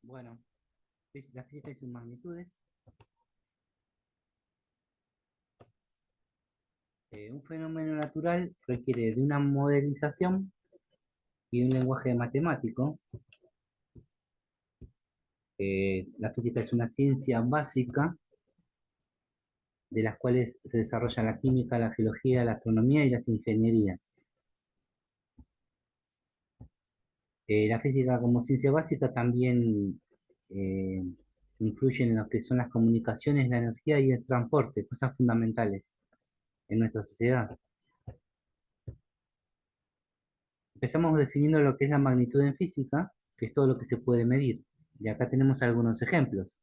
Bueno, la física y sus magnitudes. Un fenómeno natural requiere de una modelización y de un lenguaje matemático. La física es una ciencia básica de las cuales se desarrollan la química, la geología, la astronomía y las ingenierías. La física como ciencia básica también eh, influye en lo que son las comunicaciones, la energía y el transporte, cosas fundamentales en nuestra sociedad. Empezamos definiendo lo que es la magnitud en física, que es todo lo que se puede medir. Y acá tenemos algunos ejemplos,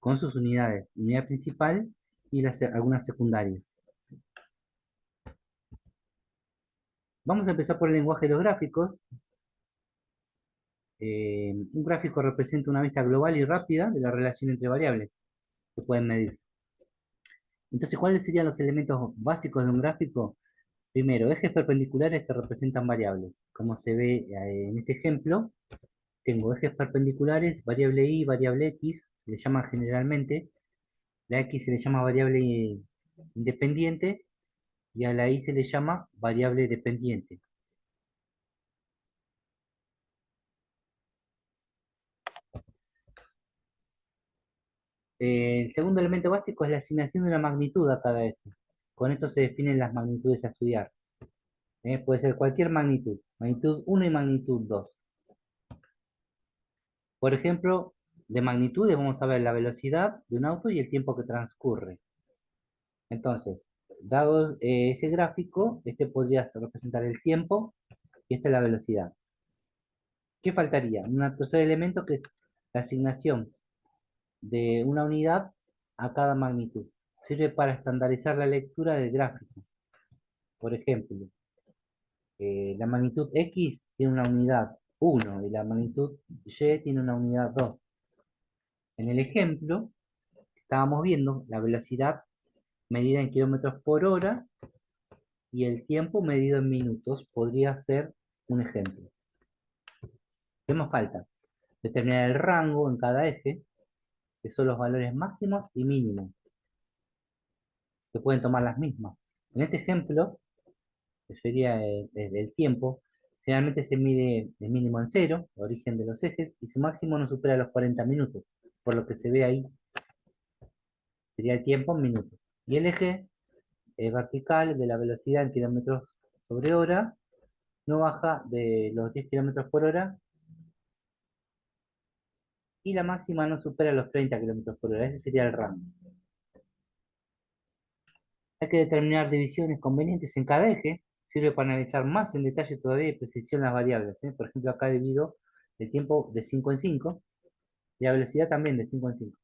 con sus unidades, unidad principal y algunas secundarias. Vamos a empezar por el lenguaje de los gráficos. Un gráfico representa una vista global y rápida de la relación entre variables que pueden medirse. Entonces, ¿cuáles serían los elementos básicos de un gráfico? Primero, ejes perpendiculares que representan variables. Como se ve en este ejemplo, tengo ejes perpendiculares, variable y, variable x, se le llama generalmente. La x se le llama variable independiente y a la y se le llama variable dependiente. El segundo elemento básico es la asignación de una magnitud a cada eje. Con esto se definen las magnitudes a estudiar. Puede ser cualquier magnitud, magnitud 1 y magnitud 2. Por ejemplo, de magnitudes vamos a ver la velocidad de un auto y el tiempo que transcurre. Entonces, dado ese gráfico, este podría representar el tiempo y esta es la velocidad. ¿Qué faltaría? Un tercer elemento que es la asignación de una unidad a cada magnitud. Sirve para estandarizar la lectura del gráfico. Por ejemplo, la magnitud X tiene una unidad 1 y la magnitud Y tiene una unidad 2. En el ejemplo, estábamos viendo la velocidad medida en kilómetros por hora y el tiempo medido en minutos podría ser un ejemplo. ¿Qué más falta? Determinar el rango en cada eje, que son los valores máximos y mínimos, que pueden tomar las mismas. En este ejemplo, que sería desde el tiempo, generalmente se mide el mínimo en cero, el origen de los ejes, y su máximo no supera los 40 minutos, por lo que se ve ahí, sería el tiempo en minutos. Y el eje vertical de la velocidad en kilómetros sobre hora no baja de los 10 kilómetros por hora y la máxima no supera los 30 kilómetros por hora. Ese sería el rango. Hay que determinar divisiones convenientes en cada eje. Sirve para analizar más en detalle todavía y precisión las variables. Por ejemplo, acá divido el tiempo de 5 en 5 y la velocidad también de 5 en 5.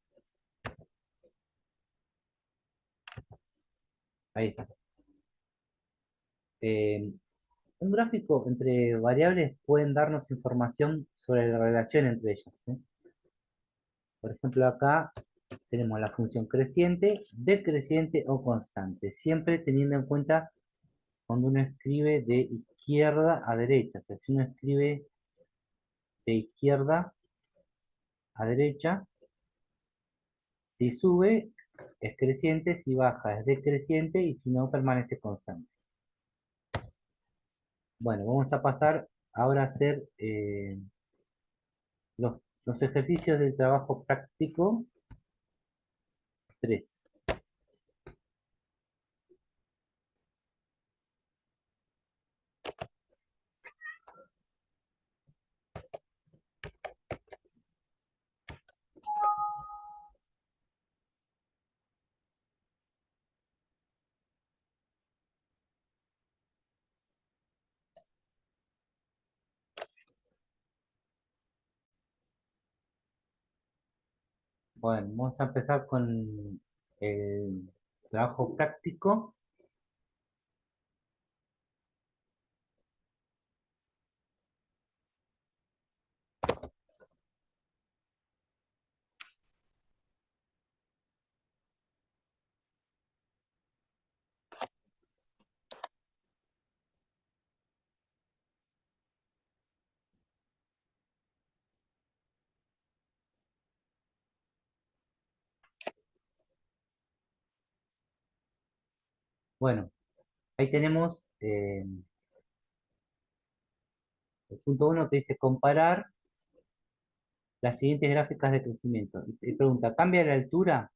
Ahí está. Eh, un gráfico entre variables pueden darnos información sobre la relación entre ellas. Por ejemplo, acá tenemos la función creciente, decreciente o constante, siempre teniendo en cuenta cuando uno escribe de izquierda a derecha. O sea, si uno escribe de izquierda a derecha, si sube es creciente, si baja es decreciente y si no permanece constante. Bueno, vamos a pasar ahora a hacer los ejercicios del trabajo práctico 3. Bueno, vamos a empezar con el trabajo práctico. Bueno, ahí tenemos el punto uno que dice comparar las siguientes gráficas de crecimiento. Y pregunta, ¿cambia la altura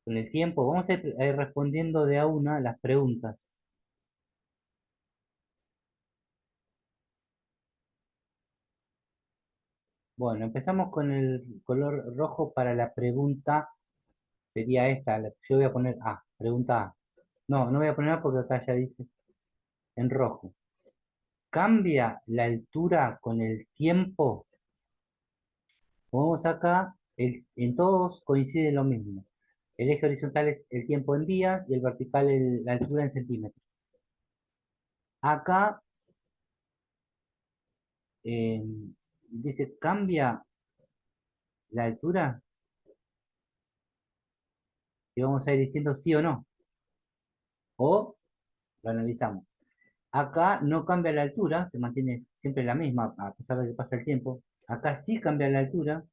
con el tiempo? Vamos a ir respondiendo de a una las preguntas. Bueno, empezamos con el color rojo para la pregunta. Sería esta. Yo voy a poner A. Pregunta A. No, no voy a poner A porque acá ya dice en rojo. ¿Cambia la altura con el tiempo? Vamos acá, en todos coincide lo mismo. El eje horizontal es el tiempo en días y el vertical la altura en centímetros. Acá eh, dice, ¿cambia la altura? Y vamos a ir diciendo sí o no. O lo analizamos. Acá no cambia la altura, se mantiene siempre la misma a pesar de que pasa el tiempo. Acá sí cambia la altura,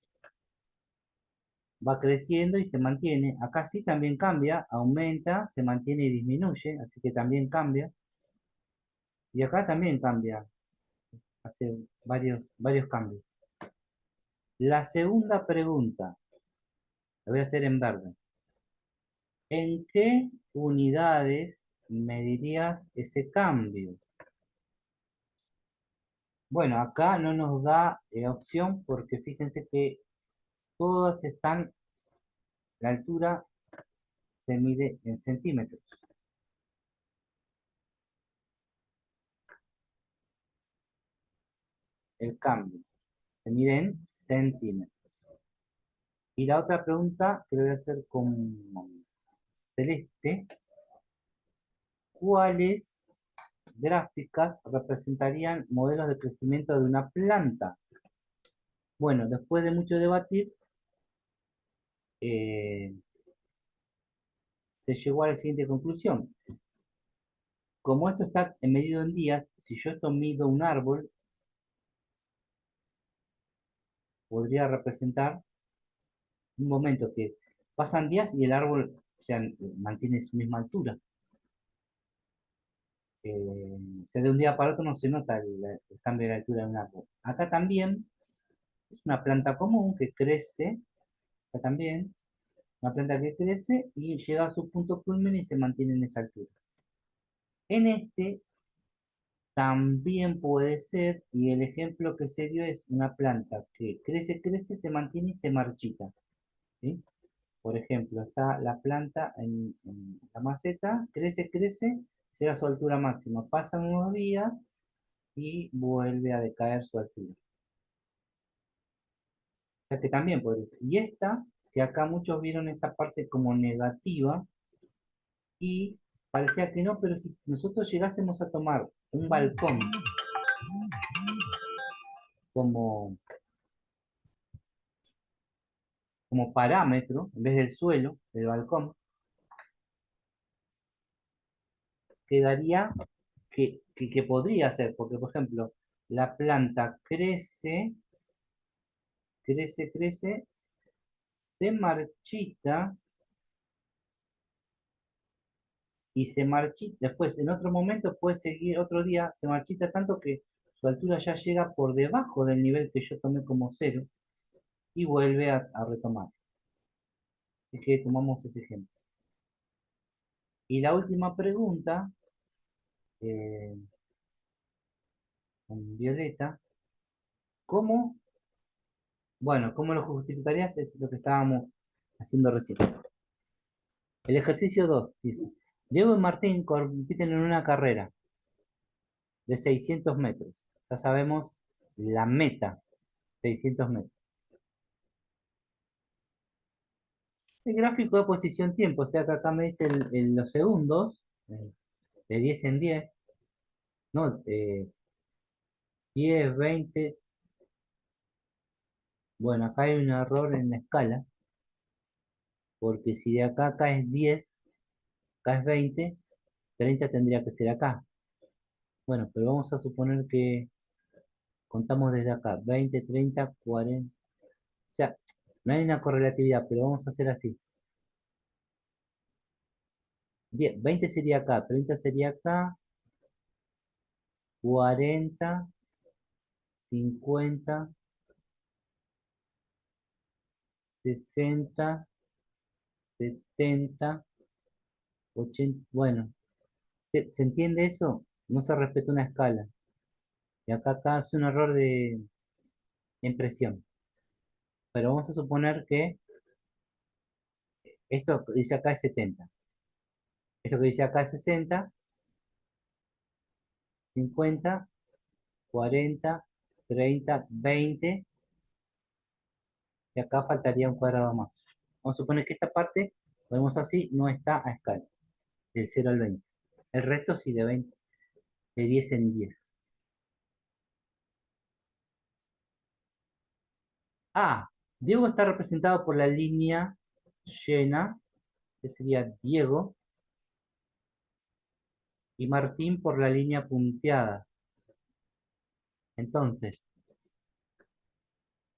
va creciendo y se mantiene. Acá sí también cambia, aumenta, se mantiene y disminuye, así que también cambia. Y acá también cambia, hace varios cambios. La segunda pregunta, la voy a hacer en verde. ¿En qué unidades medirías ese cambio? Bueno, acá no nos da opción porque fíjense que todas están, la altura se mide en centímetros, el cambio se mide en centímetros. Y la otra pregunta que le voy a hacer con celeste, ¿cuáles gráficas representarían modelos de crecimiento de una planta? Bueno, después de mucho debatir, eh, se llegó a la siguiente conclusión. Como esto está medido en días, si yo esto mido un árbol, podría representar un momento que pasan días y el árbol, o sea, mantiene su misma altura. O sea, de un día para otro no se nota el cambio de altura de un árbol. Acá también es una planta común que crece, acá también, una planta que crece y llega a su punto culmen y se mantiene en esa altura. En este también puede ser, y el ejemplo que se dio es una planta que crece, crece, se mantiene y se marchita. ¿Sí? Por ejemplo, está la planta en la maceta, crece, crece, llega a su altura máxima, pasan unos días y vuelve a decaer su altura. O sea que también puede ser. Y esta, que acá muchos vieron esta parte como negativa y parecía que no, pero si nosotros llegásemos a tomar un balcón como, como parámetro, en vez del suelo, del balcón, quedaría que podría ser, porque por ejemplo, la planta crece, crece, crece, se marchita y se marchita, después en otro momento puede seguir otro día, se marchita tanto que su altura ya llega por debajo del nivel que yo tomé como cero y vuelve a retomar. Así que tomamos ese ejemplo. Y la última pregunta, eh, con violeta, ¿cómo? Bueno, ¿cómo lo justificarías? Es lo que estábamos haciendo recién. El ejercicio 2 dice, Diego y Martín compiten en una carrera de 600 metros. Ya sabemos la meta, 600 metros. El gráfico de posición-tiempo, o sea que acá me dice los segundos, de 10 en 10, no, 10, 20, bueno, acá hay un error en la escala, porque si de acá es 10, acá es 20, 30 tendría que ser acá. Bueno, pero vamos a suponer que contamos desde acá, 20, 30, 40, o sea, no hay una correlatividad, pero vamos a hacer así. 20 sería acá, 30 sería acá, 40, 50, 60, 70, 80. Bueno, ¿se entiende eso? No se respeta una escala. Y acá es un error de impresión. Pero vamos a suponer que esto que dice acá es 70. Esto que dice acá es 60, 50, 40, 30, 20. Y acá faltaría un cuadrado más. Vamos a suponer que esta parte, lo vemos así, no está a escala, del 0 al 20. El resto sí de 20, de 10 en 10. Ah, Diego está representado por la línea llena, que sería Diego, y Martín por la línea punteada. Entonces,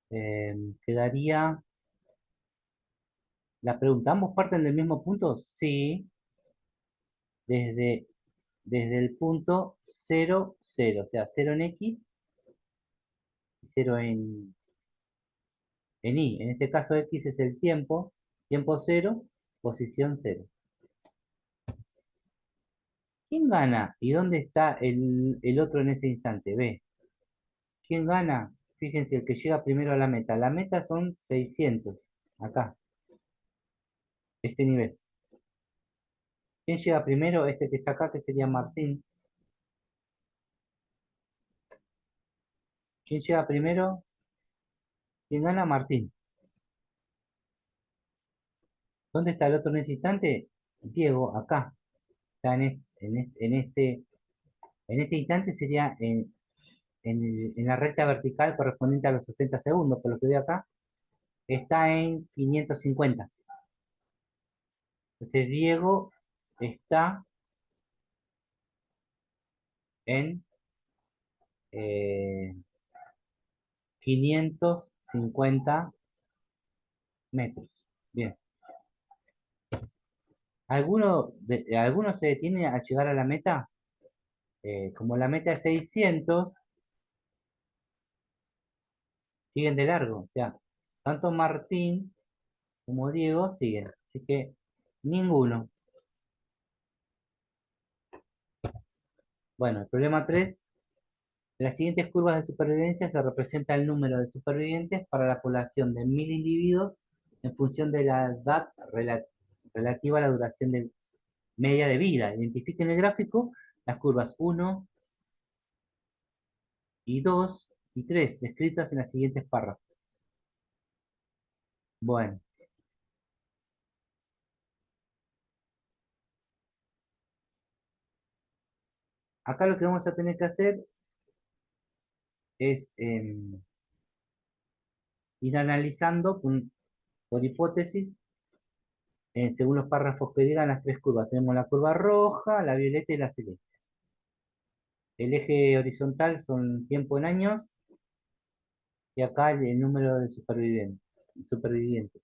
quedaría la pregunta, ¿ambos parten del mismo punto? Sí, desde, desde el punto 0, 0, o sea, 0 en X y 0 en Y. En este caso X es el tiempo, tiempo 0, posición 0. ¿Quién gana? ¿Y dónde está el otro en ese instante? B. ¿Quién gana? Fíjense, el que llega primero a la meta. La meta son 600, acá, este nivel. ¿Quién llega primero? Este que está acá, que sería Martín. ¿Quién llega primero? ¿Quién gana? Martín. ¿Dónde está el otro en ese instante? Diego, acá. Está en este instante sería en la recta vertical correspondiente a los 60 segundos, por lo que veo acá. Está en 550. Entonces Diego está en 550 metros. Bien. ¿Alguno se detiene a llegar a la meta? Como la meta es 600, siguen de largo. O sea, tanto Martín como Diego siguen. Así que ninguno. Bueno, el problema 3. En las siguientes curvas de supervivencia se representa el número de supervivientes para la población de 1000 individuos en función de la edad relativa a la duración media de vida. Identifiquen en el gráfico las curvas 1 y 2 y 3 descritas en las siguientes párrafos. Bueno, acá lo que vamos a tener que hacer es ir analizando por hipótesis, según los párrafos que digan las tres curvas. Tenemos la curva roja, la violeta y la celeste. El eje horizontal son tiempo en años y acá el número de supervivientes.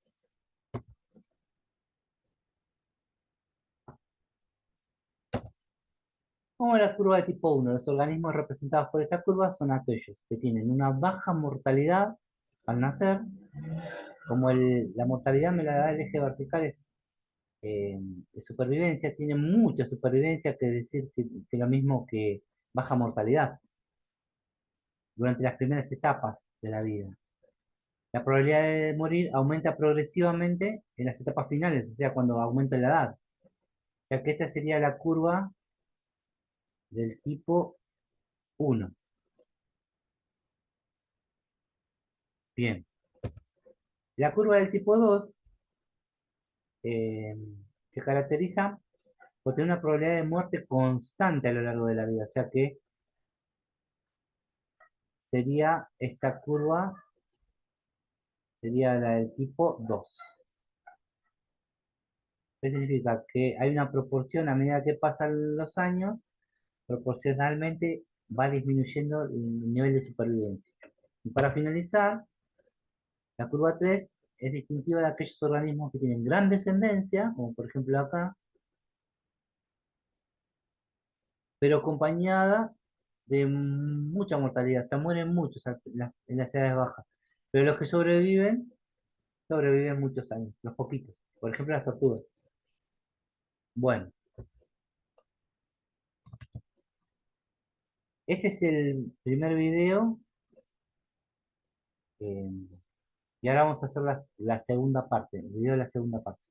Como la curva de tipo 1, los organismos representados por esta curva son aquellos que tienen una baja mortalidad al nacer, como la mortalidad me la da el eje vertical es de supervivencia, tiene mucha supervivencia, que decir que lo mismo que baja mortalidad durante las primeras etapas de la vida. La probabilidad de morir aumenta progresivamente en las etapas finales, o sea, cuando aumenta la edad. Ya que esta sería la curva del tipo 1. Bien. La curva del tipo 2 eh, se caracteriza por tener una probabilidad de muerte constante a lo largo de la vida. O sea que sería esta curva, sería la del tipo 2. ¿Qué significa? Que hay una proporción a medida que pasan los años, proporcionalmente va disminuyendo el nivel de supervivencia. Y para finalizar, la curva 3 es distintiva de aquellos organismos que tienen gran descendencia, como por ejemplo acá, pero acompañada de mucha mortalidad. Se mueren muchos en las edades bajas. Pero los que sobreviven, sobreviven muchos años, los poquitos. Por ejemplo, las tortugas. Bueno, este es el primer video. eh, y ahora vamos a hacer la segunda parte, el video de la segunda parte.